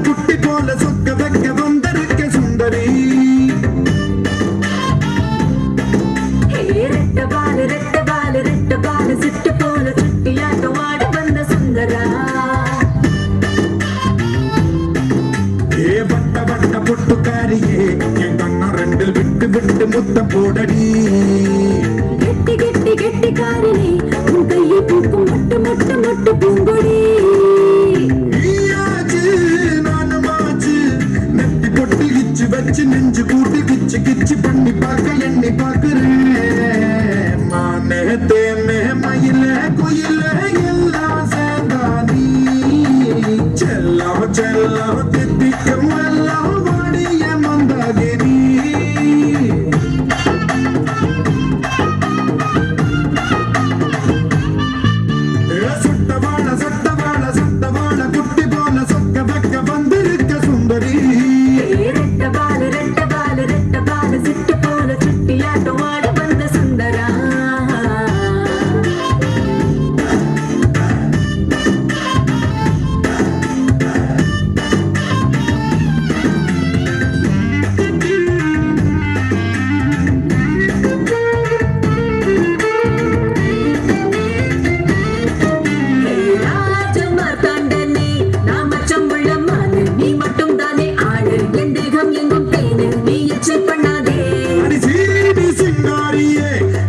குட்டி போல சொக்க வைக்க வந்திருக்க சுந்தரி. ரெட்ட பால சிட்டு போல சுட்டியாட்டம் ஆட வந்த சுந்தரா. வட்ட வட்ட பொட்டுக்காரியே என் கண்ணா ரெண்டில் விட்டு விட்டு முத்தம் போடடி. கெட்டி கெட்டி கெட்டிக்காரனே உன் கையை பூக்கும் மொட்டு மொட்டு மொட்டு பூங்கொடி. வச்சு நெஞ்சு கூட்டி கிச்சு கிச்சு பண்ணி பார்க்க எண்ணி பார்க்கிறேன். மானே தேனே மயில குயில எல்லாம் சேர்ந்தானி செல்லம் செல்லம் தித்திக்கும் எல்லாம் வாடிய மந்தாகிரி. சுட்டவாழ குட்டி போல சொக்க வைக்க வந்திருக்க சுந்தரி. சிட்டு போல சுட்டியாட்டம் ஆட வந்த சுந்தரா. ராஜமார்த்தாண்டனே நாம சம்பளமான நீ மட்டும் தானே ஆடு. என் தேகம் எங்கும் தேனு நீ எச்சில் பண்ணாதே.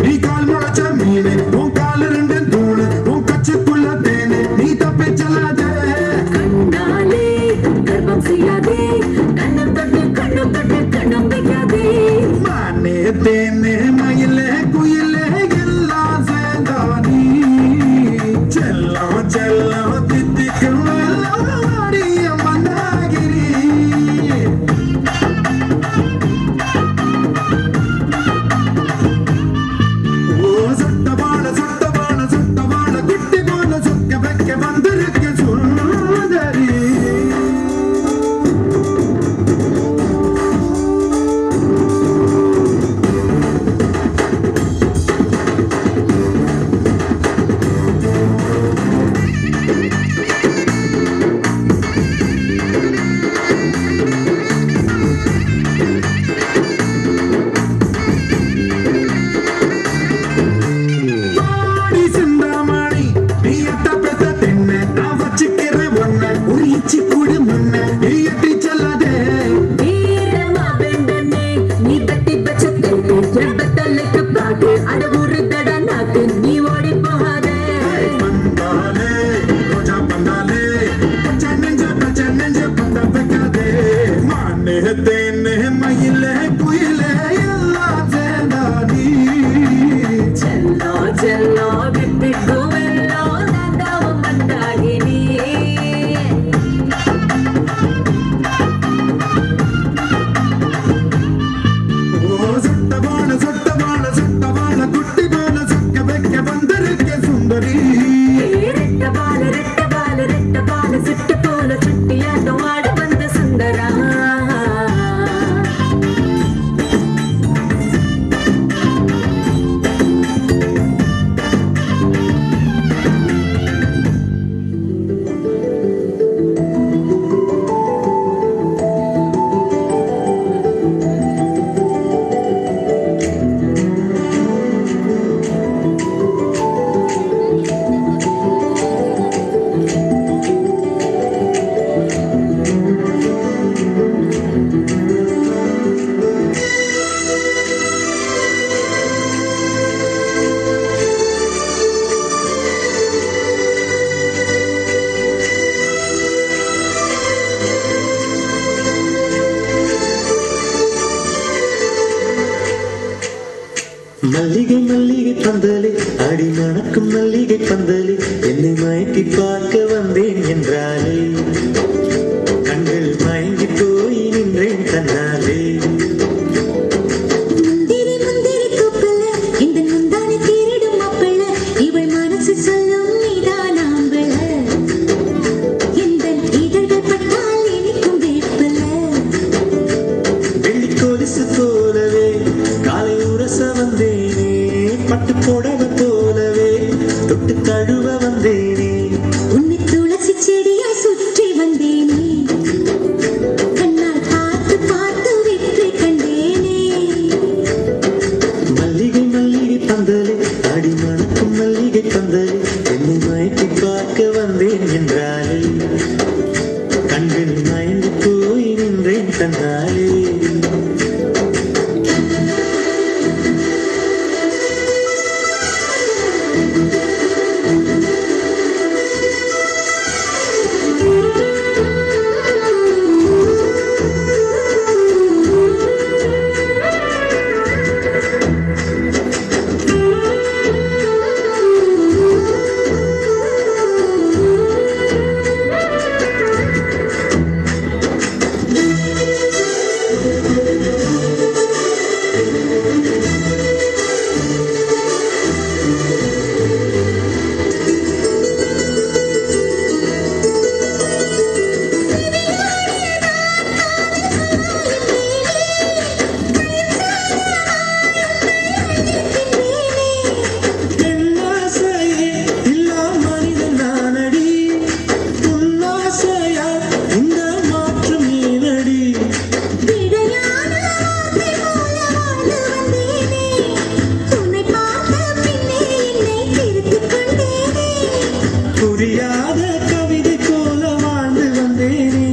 நீ கால் முளைச்ச மீனு உன் கால ரெண்டு தூணு உன் கச்சுக்குள்ள தேனு நீ தப்பி செல்லாத. கண்ணாலே கர்ப்பம் செய்யாதே கண்ணம் தொட்டு கண்ணம் வைக்காதே. மானே தேனே மயில குயில எல்லாம் சேர்ந்தானி செல்லம் செல்லம் தித்திக்கும் எல்லாம் வாடிய மந்தாகிரி. சுட்டவாழ குட்டி போல சொக்க வைக்க வந்திருக்க சுந்தரி. சுட்டவாழ குட்டி போல சொக்க வைக்க வந்திருக்க சுந்தரி. ரெட்ட பால சிட்டு போல சுட்டியாட்டம் ஆட வந்த சுந்தரா. மல்லிகை மல்லிகை பந்தலே அடி மணக்கும் மல்லிகை பந்தலே என்னை மயக்கி பார்க்க வந்தேன் என்றாலே கண்கள் மயங்கி போய் நின்றேன் தன்னாலே. பட்டு போடவ போலவே தொட்டு தழுவ வந்தேனே உன்னை துளசி பார்க்க வந்தேன் என்றாலே கண்கள் மயங்கி போய் நின்றேன் தன்னாலே புரியாத கவிதை போல வாழ்ந்து வந்தேனே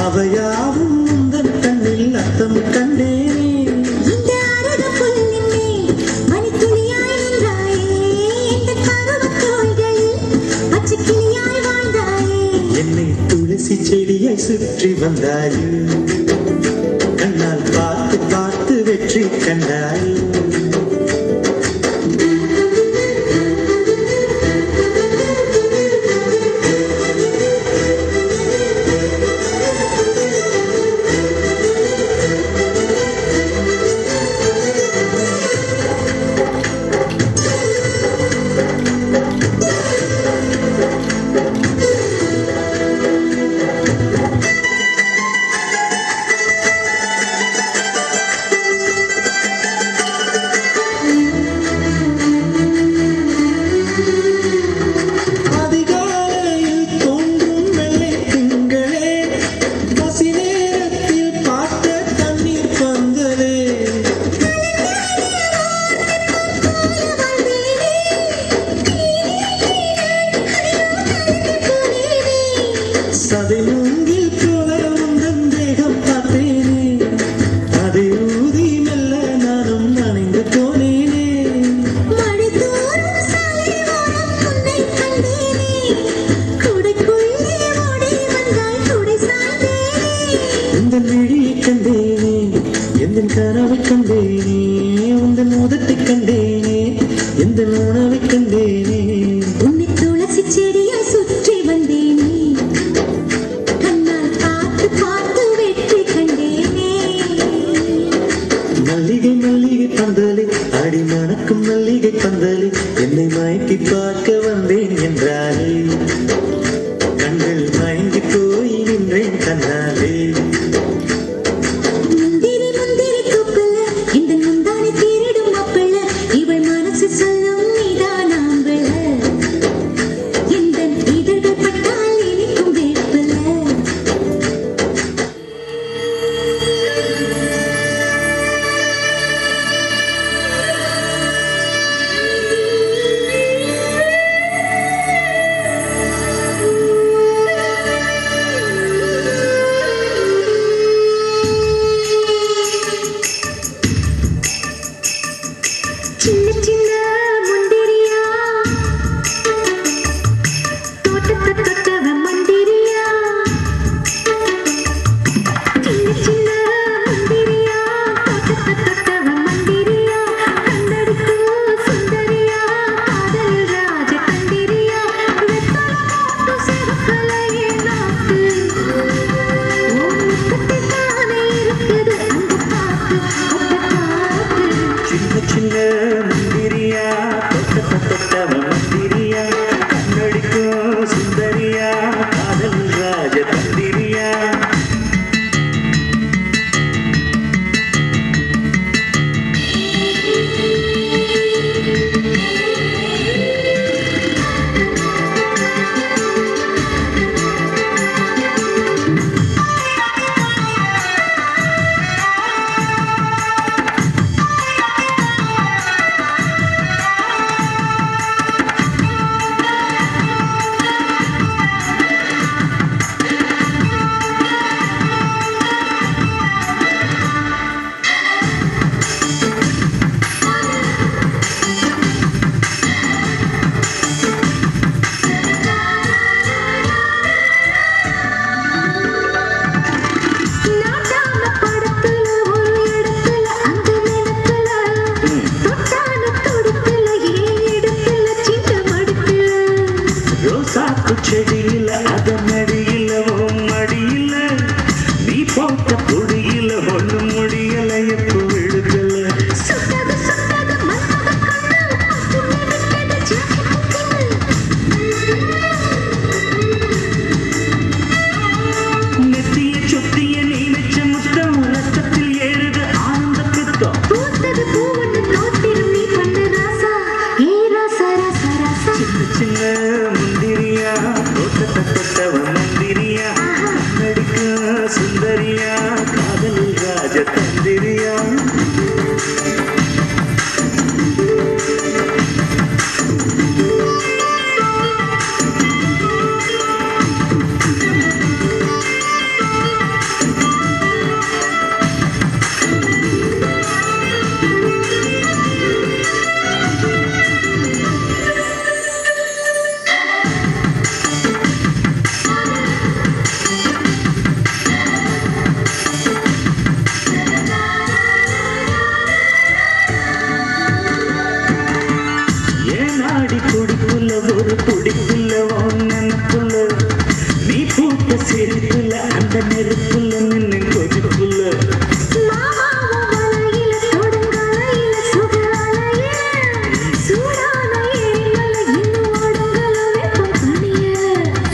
அவையாவும் உந்தன் கண்ணில் அர்த்தம் கண்டேனே இந்த அழகு புல்லிலே மணித்துளியாய் நின்றாயே இந்த கருவத் தோள்களில் பச்சைக் கிளியாய் வாழ்ந்தாயே என்னை துளசி செடியாய் சுற்றி வந்தாயே கண்ணால் பார்த்து பார்த்து வெற்றி கண்டாயே சதைமூங்கில் போல உந்தன் தேகம் பார்த்தேனே அதை ஊதி மெல்ல நானும் நனைந்து போனேனே மழைத்தோறும் சாலையோரம் உன்னை கண்டேனே குடைக்குள்ளே ஓடி வந்தாய் குடை சாய்ந்தேனே உந்தன் விழியை கண்டேனே எந்தன் கனவை கண்டேனே உந்தன் உதட்டை கண்டேனே எந்தன் உணவை கண்டேனே உன்னை துளசி செடியாய் சுற்றி வந்தேனே கண்ணால் பார்த்து பார்த்து வெற்றி கண்டேனே மல்லிகை மல்லிகை பந்தலே அடி மணக்கும் மல்லிகை பந்தலே என்னை மயக்கி பார்க்க வந்தேன் என்றாலே கண்கள் மயங்கி போய் நின்றேன் தன்னாலே முந்திரி முந்திரி தூக்கல இந்த முந்தானை தேரிடும் மாப்பிள்ள இவள் மனசு சொல்லும் நீதான் ஆம்பள இந்த இதழ்கள் பட்டால் இனிக்கும் வேப்பில சின்ன சின்ன முந்திரியா தோட்டத்தை தொட்டவ மந்திரியா சின்ன சின்ன முந்திரியா தோட்டத்தை தொட்டவ மந்திரியா கண்டடிக்கும் சுந்தரியா காதல் ராஜ கண்டிரியா வெத்தலை போட்டு சிறுக்கலையே நாக்கு முத்தத்தில் தானே இருக்குது அந்த பாட்டு சின்ன சின்ன முந்திரியா தொட்டவ மந்திரியா கண்ணடிக்கும் சுந்தரி மாத்து செடியில அதனடியில மடியில நீ போட்ட பொடியில ஒண்ணு முடியல எப்போ விழுதல சுட்டது சுட்டது மன்மத கண்ணு பட்டுமே விட்டது ஜாக்கெட் நெத்திய சுத்திய நீ வச்ச முத்தம் ரத்தத்தில் ஏறுது ஆனந்த பித்தம் பூத்தது பூவொன்று தோத்திரும் நீ பண்ண ராசா ஏ ராசா ராசா ராசா சின்ன முந்திரியா தோட்டத்தை தொட்டவ மந்திரியா நடிக்க சுந்தரியா காதலில் ராஜ தந்திரியா ஏனாடி துடிப்புல ஒரு துடிப்புல ஒன்னப்புல நீ பூத்த சிரிப்புல அந்த நெருப்புல நின்னு கொதிப்புல மாமாவும் வலையில தொடுங்கலையில சுகலையில சூடான ஏரிமலை இன்னும் ஓடுங்கல வெப்பம் தனிய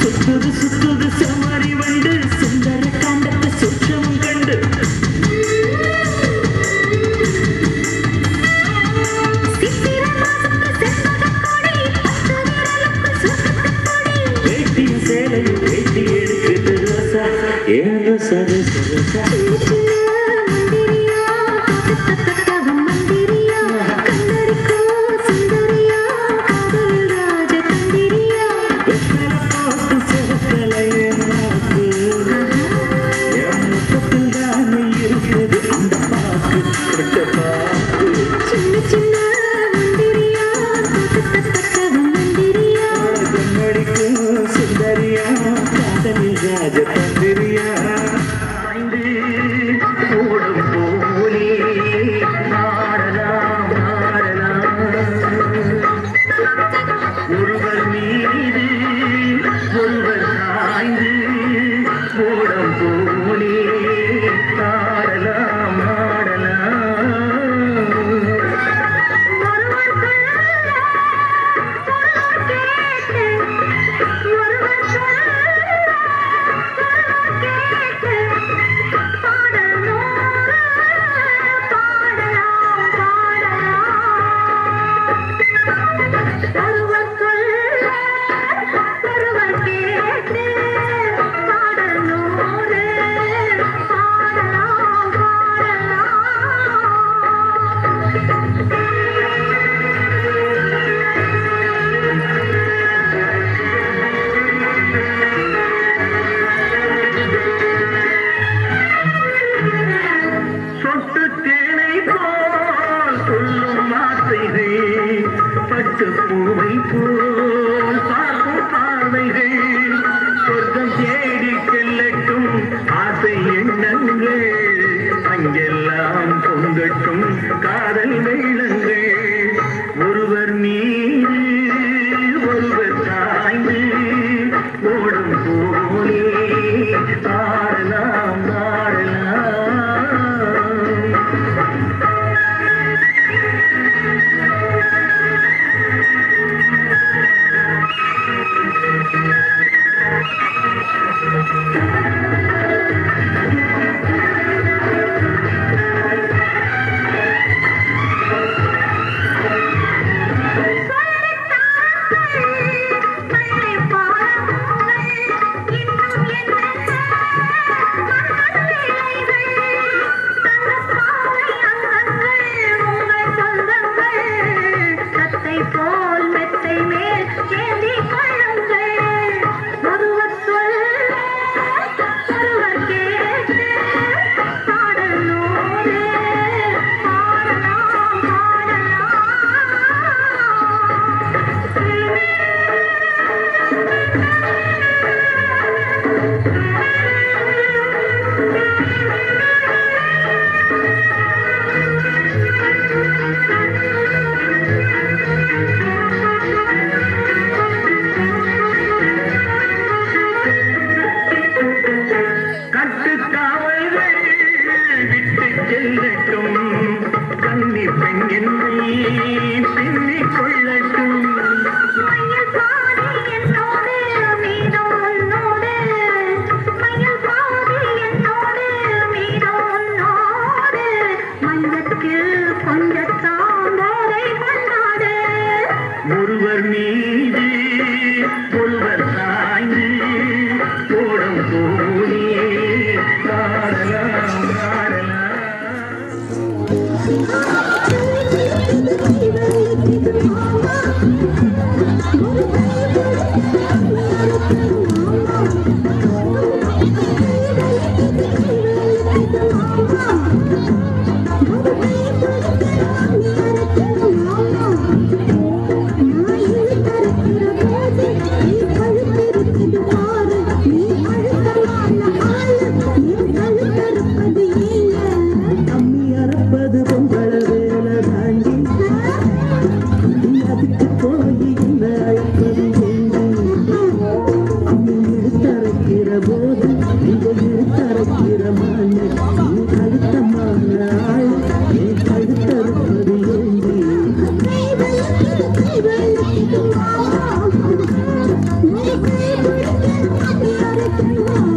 சுத்துது சுத்துது சமாரி வண்டு சுந்தர காண்டத்தை சுற்றம் கண்டு சித்திர மாசத்து செண்பகக் கொடி பத்து விரலுக்கு சொர்க்கத்துக் கொடி வேட்டிய சேலை வேட்டி எடுக்குது ரோசா ஏன் ரோசா ரோசா ரோசா மந்திரியா தத்தத்தத்தவம் மந்திரியா கண்ணடிக்கும் சுந்தரியா காதலில் ராஜ தந்திரியா வெத்தல போட்டு சிறக்கல என் நாக்கு என் முகத்தில் தானே இருக்குது அந்த பாக்கு கெட்ட பாக்கு சின்ன சின்ன மந்திரியா தத்தத்தத்தவம் மந்திரியா கண்ணடிக்கும் சுந்தரியா காதலில் ராஜ தந்திரியா ஓடும் போலே ஆடலாம் ஆடலாம் ஒருவர் மீது ஒருவர் சாய்ந்து ஓடம் போலே ஆடலாம் ஆடலாம் ஒருவர் சொல்ல ஒருவர் கேட்டு ஒருவர் சொல்ல ஒருவர் கேட்டு பாடல் நூறு பாடலாம் பாடலாம் ஒருவர் சொல்ல ஒருவர் கேட்டு பாடல் நூறு பாடலாம் பாடலாம் சொட்டு தேனை போல் சொல்லும் வார்த்தைகள் பட்டு பூவை போல் பார்க்கும் பார்வைகள் சொர்க்கம் தேடி செல்லட்டும் ஆசை எண்ணங்கள் அங்கெல்லாம் பொங்கட்டும் காதல் வெள்ளங்கள் ஒருவர் மீது ஒருவர் சாய்ந்து ஓடும் போலே ஆடலாம் ஆடலாம் மண்ணை பாடங்கள் Thank you.